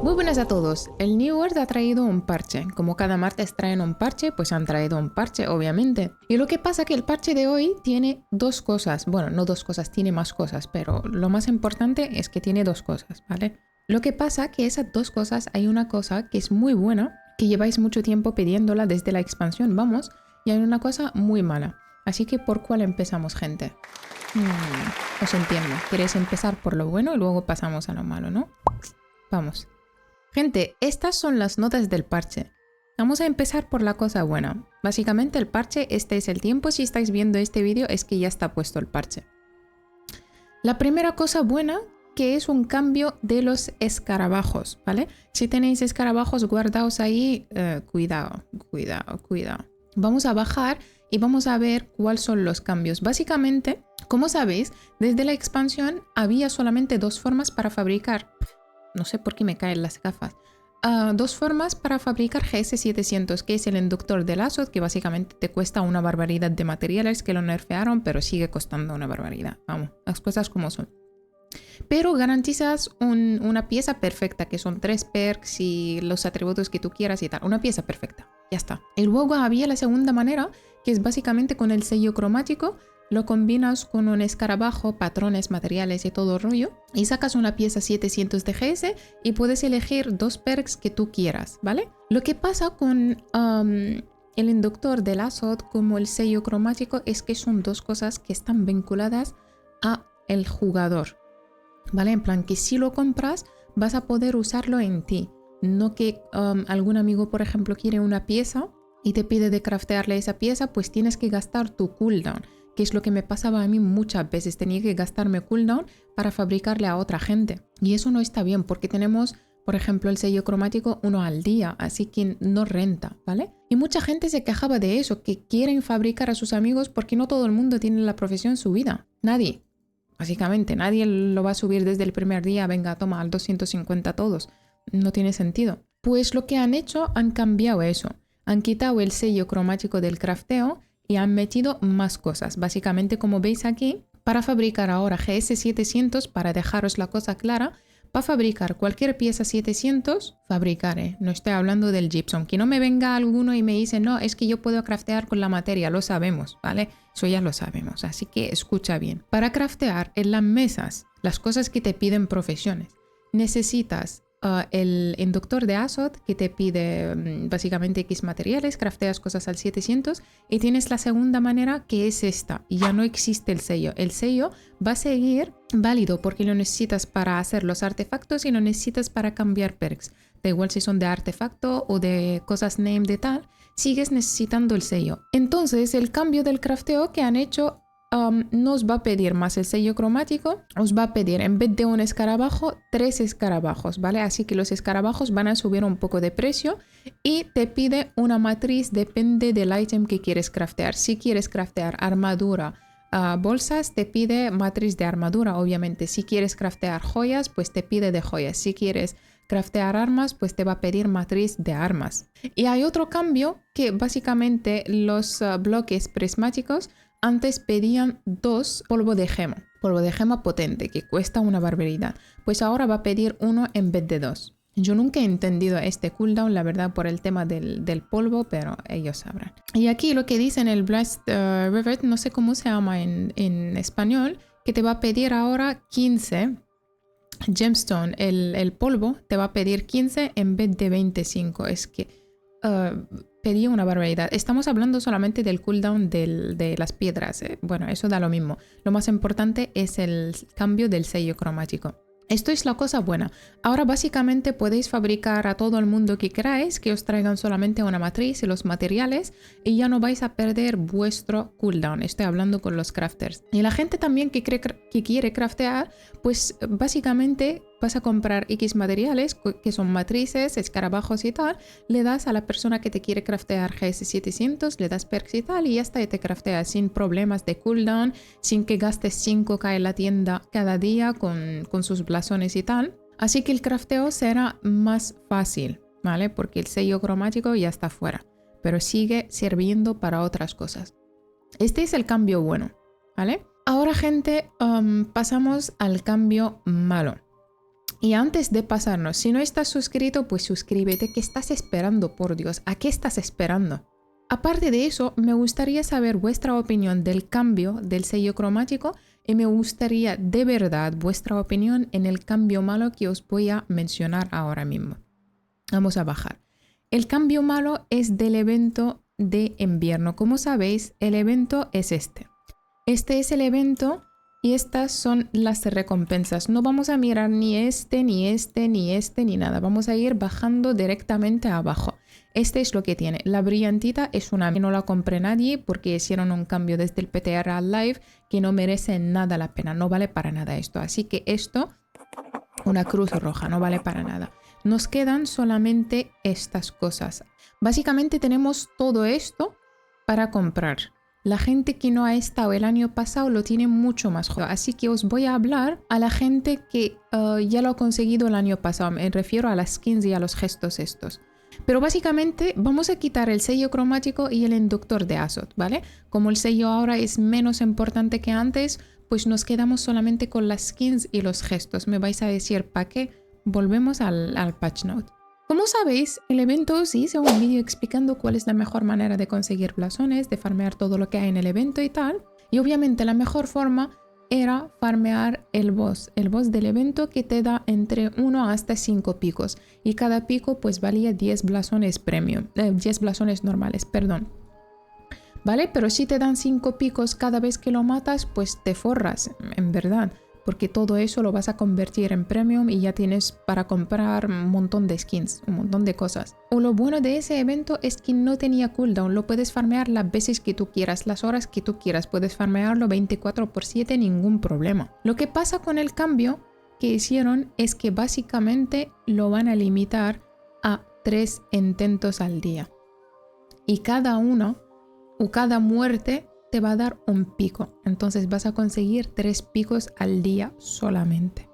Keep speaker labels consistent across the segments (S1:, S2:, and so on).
S1: Muy buenas a todos. El New World ha traído un parche. Como cada martes traen un parche, pues han traído un parche, obviamente. Y lo que pasa es que el parche de hoy tiene dos cosas. Bueno, no dos cosas, tiene más cosas, pero lo más importante es que tiene dos cosas, ¿vale? Lo que pasa es que esas dos cosas, hay una cosa que es muy buena, que lleváis mucho tiempo pidiéndola desde la expansión, vamos, y hay una cosa muy mala. Así que, ¿por cuál empezamos, gente? Os entiendo. Queréis empezar por lo bueno y luego pasamos a lo malo, ¿no? Vamos. Gente, estas son las notas del parche. Vamos a empezar por la cosa buena. Básicamente el parche, este es el tiempo. Si estáis viendo este vídeo es que ya está puesto el parche. La primera cosa buena, que es un cambio de los escarabajos, ¿vale? Si tenéis escarabajos guardados ahí, cuidado. Vamos a bajar y vamos a ver cuáles son los cambios. Básicamente, como sabéis, desde la expansión había solamente dos formas para fabricar. No sé por qué me caen las gafas. Dos formas para fabricar GS700, que es el inductor del Azot, que básicamente te cuesta una barbaridad de materiales, que lo nerfearon, pero sigue costando una barbaridad. Vamos, las cosas como son. Pero garantizas una pieza perfecta, que son 3 perks y los atributos que tú quieras y tal. Una pieza perfecta, ya está. Y luego había la segunda manera, que es básicamente con el sello cromático. Lo combinas con un escarabajo, patrones, materiales y todo rollo y sacas una pieza 700 de GS y puedes elegir 2 perks que tú quieras, ¿vale? Lo que pasa con el inductor del Azot como el sello cromático es que son dos cosas que están vinculadas a el jugador, ¿vale? En plan que si lo compras vas a poder usarlo en ti, no que algún amigo, por ejemplo, quiere una pieza y te pide de craftearle esa pieza, pues tienes que gastar tu cooldown, que es lo que me pasaba a mí muchas veces. Tenía que gastarme cooldown para fabricarle a otra gente. Y eso no está bien porque tenemos, por ejemplo, el sello cromático 1 al día, así que no renta, ¿vale? Y mucha gente se quejaba de eso, que quieren fabricar a sus amigos porque no todo el mundo tiene la profesión subida. Nadie. Básicamente, nadie lo va a subir desde el primer día. Venga, toma, al 250 todos. No tiene sentido. Pues lo que han hecho, han cambiado eso. Han quitado el sello cromático del crafteo y han metido más cosas. Básicamente, como veis aquí, para fabricar ahora GS700, para dejaros la cosa clara, para fabricar cualquier pieza 700, fabricaré. No estoy hablando del gypsum. Que no me venga alguno y me dice, no, es que yo puedo craftear con la materia. Lo sabemos, ¿vale? Eso ya lo sabemos. Así que escucha bien. Para craftear en las mesas, las cosas que te piden profesiones, necesitas el inductor de Azot que te pide básicamente X materiales, crafteas cosas al 700 y tienes la segunda manera que es esta y ya no existe el sello. El sello va a seguir válido porque lo necesitas para hacer los artefactos y lo necesitas para cambiar perks. Da igual si son de artefacto o de cosas name de tal, sigues necesitando el sello. Entonces el cambio del crafteo que han hecho no os va a pedir más el sello cromático, os va a pedir en vez de un escarabajo 3 escarabajos, ¿vale? Así que los escarabajos van a subir un poco de precio y te pide una matriz, depende del ítem que quieres craftear. Si quieres craftear armadura, bolsas, te pide matriz de armadura, obviamente. Si quieres craftear joyas, pues te pide de joyas. Si quieres craftear armas, pues te va a pedir matriz de armas. Y hay otro cambio que básicamente los bloques prismáticos antes pedían 2 polvo de gema potente, que cuesta una barbaridad. Pues ahora va a pedir 1 en vez de 2. Yo nunca he entendido este cooldown, la verdad, por el tema del polvo, pero ellos sabrán. Y aquí lo que dice en el Blast Revert, no sé cómo se llama en español, que te va a pedir ahora 15 gemstone. El polvo te va a pedir 15 en vez de 25. Es que pedía una barbaridad. Estamos hablando solamente del cooldown de las piedras. Bueno, eso da lo mismo. Lo más importante es el cambio del sello cromático. Esto es la cosa buena. Ahora básicamente podéis fabricar a todo el mundo que queráis, que os traigan solamente una matriz y los materiales y ya no vais a perder vuestro cooldown. Estoy hablando con los crafters. Y la gente también que quiere craftear, pues básicamente vas a comprar X materiales, que son matrices, escarabajos y tal, le das a la persona que te quiere craftear GS700, le das perks y tal, y ya está, y te crafteas sin problemas de cooldown, sin que gastes 5k en la tienda cada día con sus blasones y tal. Así que el crafteo será más fácil, ¿vale? Porque el sello cromático ya está fuera, pero sigue sirviendo para otras cosas. Este es el cambio bueno, ¿vale? Ahora, gente, pasamos al cambio malo. Y antes de pasarnos, si no estás suscrito, pues suscríbete. ¿Qué estás esperando, por Dios? ¿A qué estás esperando? Aparte de eso, me gustaría saber vuestra opinión del cambio del sello cromático y me gustaría de verdad vuestra opinión en el cambio malo que os voy a mencionar ahora mismo. Vamos a bajar. El cambio malo es del evento de invierno. Como sabéis, el evento es este. Este es el evento y estas son las recompensas. No vamos a mirar ni este, ni este, ni este, ni nada. Vamos a ir bajando directamente abajo. Este es lo que tiene. La brillantita es una que no la compré nadie porque hicieron un cambio desde el PTR al live que no merece nada la pena. No vale para nada esto. Así que esto, una cruz roja, no vale para nada. Nos quedan solamente estas cosas. Básicamente tenemos todo esto para comprar. La gente que no ha estado el año pasado lo tiene mucho más jodido. Así que os voy a hablar a la gente que ya lo ha conseguido el año pasado. Me refiero a las skins y a los gestos estos. Pero básicamente vamos a quitar el sello cromático y el inductor de Azot, ¿vale? Como el sello ahora es menos importante que antes, pues nos quedamos solamente con las skins y los gestos. Me vais a decir, ¿para qué? Volvemos al patch note. Como sabéis, el evento sí hice un vídeo explicando cuál es la mejor manera de conseguir blasones, de farmear todo lo que hay en el evento y tal. Y obviamente la mejor forma era farmear el boss del evento que te da entre 1 hasta 5 picos. Y cada pico pues valía 10 blasones premium, 10 blasones normales, perdón. ¿Vale? Pero si te dan 5 picos cada vez que lo matas, pues te forras, en verdad. Porque todo eso lo vas a convertir en premium y ya tienes para comprar un montón de skins, un montón de cosas. O lo bueno de ese evento es que no tenía cooldown, lo puedes farmear las veces que tú quieras, las horas que tú quieras, puedes farmearlo 24/7, ningún problema. Lo que pasa con el cambio que hicieron es que básicamente lo van a limitar a 3 intentos al día. Y cada uno o cada muerte te va a dar un pico. Entonces vas a conseguir 3 picos al día solamente.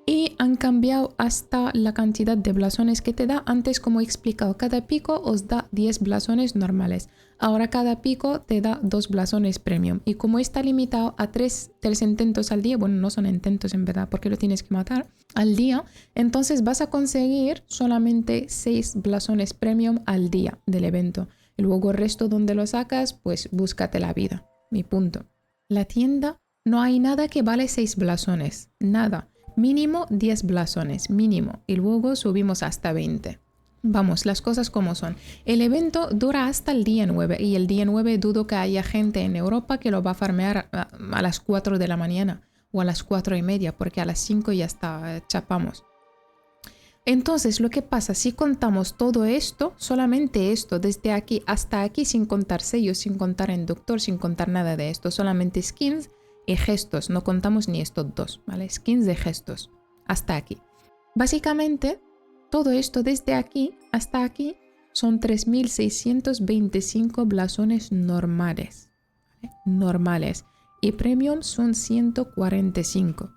S1: Y han cambiado hasta la cantidad de blasones que te da. Antes, como he explicado, cada pico os da 10 blasones normales. Ahora cada pico te da 2 blasones premium. Y como está limitado a 3 intentos al día, bueno, no son intentos en verdad porque lo tienes que matar al día, entonces vas a conseguir solamente 6 blasones premium al día del evento. Y luego el resto donde lo sacas, pues búscate la vida. Mi punto. La tienda no hay nada que vale 6 blasones. Nada. Mínimo 10 blasones. Mínimo. Y luego subimos hasta 20. Vamos, las cosas como son. El evento dura hasta el día 9. Y el día 9 dudo que haya gente en Europa que lo va a farmear a las 4 de la mañana. O a las 4:30. Porque a las 5 ya está, chapamos. Entonces, lo que pasa, si contamos todo esto, solamente esto, desde aquí hasta aquí, sin contar sellos, sin contar inductor, sin contar nada de esto, solamente skins y gestos, no contamos ni estos dos, ¿vale? Skins de gestos, hasta aquí. Básicamente, todo esto desde aquí hasta aquí son 3.625 blasones normales, ¿vale? Normales. Y premium son 145.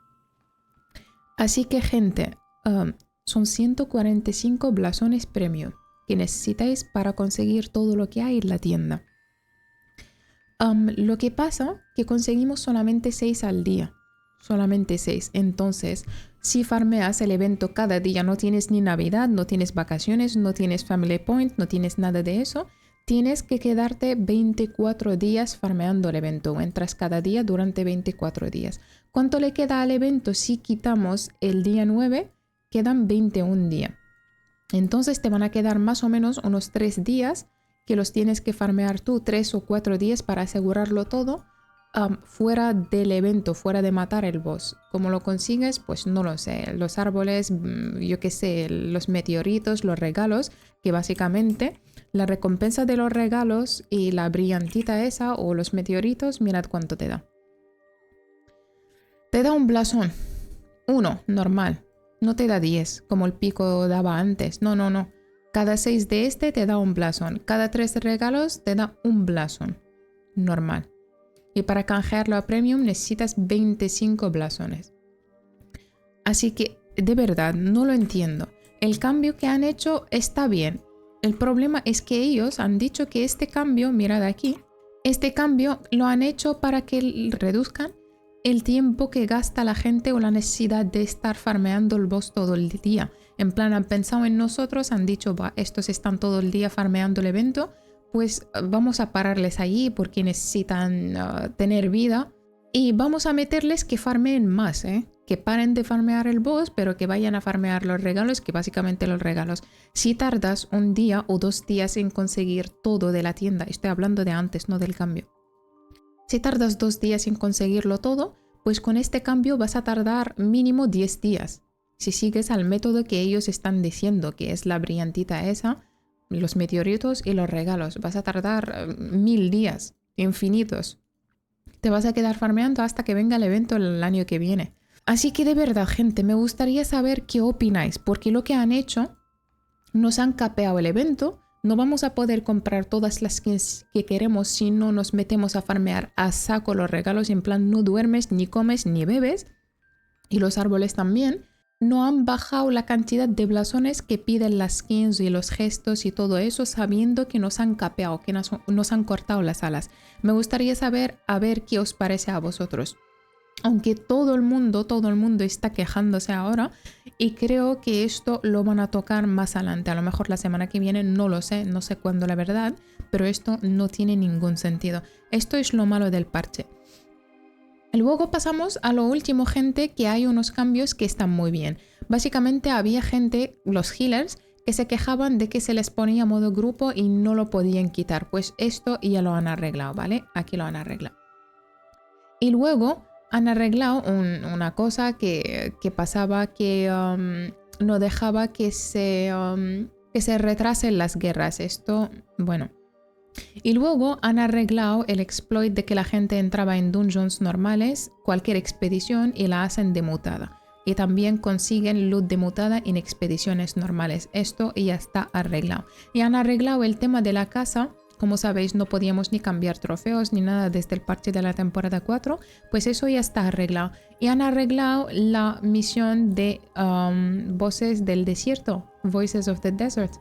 S1: Así que, gente, son 145 blasones premium que necesitáis para conseguir todo lo que hay en la tienda. Lo que pasa que conseguimos solamente 6 al día. Solamente 6. Entonces, si farmeas el evento cada día, no tienes ni Navidad, no tienes vacaciones, no tienes Family Point, no tienes nada de eso, tienes que quedarte 24 días farmeando el evento. Entras cada día durante 24 días. ¿Cuánto le queda al evento si quitamos el día 9? Quedan 21 días. Entonces te van a quedar más o menos unos 3 días que los tienes que farmear tú, 3 o 4 días para asegurarlo todo fuera del evento, fuera de matar el boss. ¿Cómo lo consigues? Pues no lo sé. Los árboles, yo qué sé, los meteoritos, los regalos, que básicamente la recompensa de los regalos y la brillantita esa o los meteoritos, mirad cuánto te da. Te da un blasón. 1, normal. No te da 10, como el pico daba antes. No, no, no. Cada 6 de este te da un blasón. Cada 3 regalos te da un blasón. Normal. Y para canjearlo a premium necesitas 25 blasones. Así que, de verdad, no lo entiendo. El cambio que han hecho está bien. El problema es que ellos han dicho que este cambio, mirad aquí, este cambio lo han hecho para que reduzcan el tiempo que gasta la gente o la necesidad de estar farmeando el boss todo el día. En plan, han pensado en nosotros, han dicho, va, estos están todo el día farmeando el evento, pues vamos a pararles allí porque necesitan tener vida y vamos a meterles que farmeen más, que paren de farmear el boss, pero que vayan a farmear los regalos, que básicamente los regalos. Si tardas un día o 2 días en conseguir todo de la tienda, estoy hablando de antes, no del cambio. Si tardas 2 días en conseguirlo todo, pues con este cambio vas a tardar mínimo 10 días. Si sigues al método que ellos están diciendo, que es la brillantita esa, los meteoritos y los regalos, vas a tardar 1000 días, infinitos. Te vas a quedar farmeando hasta que venga el evento el año que viene. Así que de verdad, gente, me gustaría saber qué opináis, porque lo que han hecho, nos han capeado el evento, no vamos a poder comprar todas las skins que queremos si no nos metemos a farmear a saco los regalos, en plan no duermes, ni comes, ni bebes, y los árboles también. No han bajado la cantidad de blasones que piden las skins y los gestos y todo eso, sabiendo que nos han capeado, que nos han cortado las alas. Me gustaría saber a ver qué os parece a vosotros. Aunque todo el mundo está quejándose ahora y creo que esto lo van a tocar más adelante. A lo mejor la semana que viene, no lo sé, no sé cuándo la verdad, pero esto no tiene ningún sentido. Esto es lo malo del parche. Luego pasamos a lo último, gente, que hay unos cambios que están muy bien. Básicamente había gente, los healers, que se quejaban de que se les ponía modo grupo y no lo podían quitar. Pues esto ya lo han arreglado, ¿vale? Aquí lo han arreglado. Y luego han arreglado una cosa que pasaba, que no dejaba que se retrasen las guerras. Esto, bueno. Y luego han arreglado el exploit de que la gente entraba en dungeons normales, cualquier expedición, y la hacen demutada. Y también consiguen loot demutada en expediciones normales. Esto ya está arreglado. Y han arreglado el tema de la casa. Como sabéis, no podíamos ni cambiar trofeos ni nada desde el parche de la temporada 4. Pues eso ya está arreglado. Y han arreglado la misión de voces del desierto. Voices of the Desert.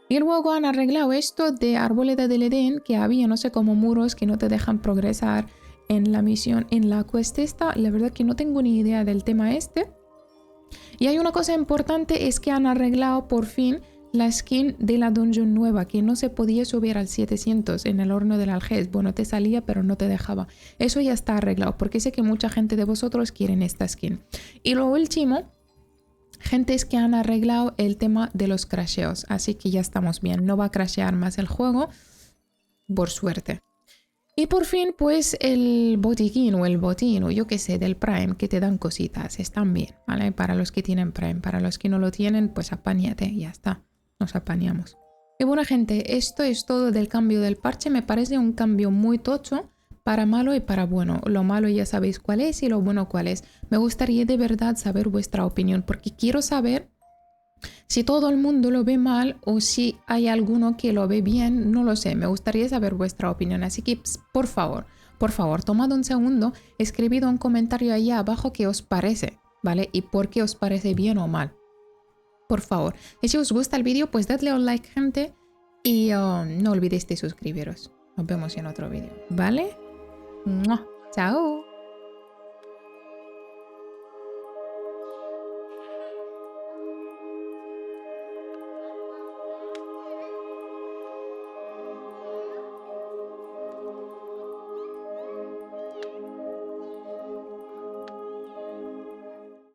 S1: Y luego han arreglado esto de Arboleda del Edén, que había no sé como muros que no te dejan progresar en la misión, en la quest esta. La verdad que no tengo ni idea del tema este. Y hay una cosa importante, es que han arreglado por fin la skin de la dungeon nueva, que no se podía subir al 700 en el horno del Algés. Bueno, te salía pero no te dejaba. Eso ya está arreglado, porque sé que mucha gente de vosotros quieren esta skin. Y lo último, gente, es que han arreglado el tema de los crasheos, así que ya estamos bien, no va a crashear más el juego, por suerte. Y por fin, pues el botiquín o el botín o yo qué sé, del Prime, que te dan cositas, están bien, ¿vale? Para los que tienen Prime, para los que no lo tienen, pues apáñate, ya está, nos apañamos. Y bueno, gente, esto es todo del cambio del parche. Me parece un cambio muy tocho, para malo y para bueno. Lo malo ya sabéis cuál es y lo bueno cuál es. Me gustaría de verdad saber vuestra opinión, porque quiero saber si todo el mundo lo ve mal o si hay alguno que lo ve bien. No lo sé, me gustaría saber vuestra opinión. Así que por favor, tomad un segundo, escribid un comentario ahí abajo qué os parece, ¿vale? Y por qué os parece bien o mal. Por favor. Y si os gusta el vídeo, pues dadle un like, gente. Y no olvidéis de suscribiros. Nos vemos en otro vídeo, ¿vale? ¡Mua! ¡Chao!